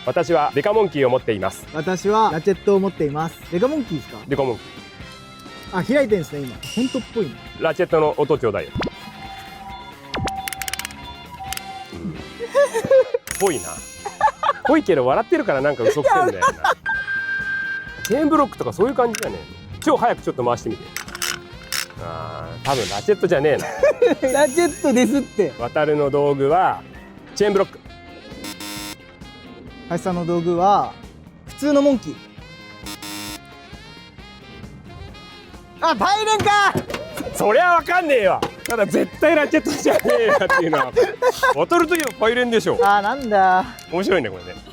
私はデカモンキーを持っています。私はラチェットを持っています。デカモンキーですか？デカモンキあ、開いてんですね今。本当っぽいね。ー。ラチェットの音ちょうだいよ。ぽいな。ぽいけど笑ってるからなんか嘘くせえんだよな。チェーンブロックとかそういう感じだね。超早くちょっと回してみて。ああ、多分ラチェットじゃねえな。ラチェットですって。渡るの道具はチェーンブロック。橋さんの道具は普通のモンキー。あ、パイレンか。そりゃわかんねえわ。ただ絶対ラチェットじゃねえなっていうのは。渡るといえばパイレンでしょ。あー、なんだ。面白いねこれね。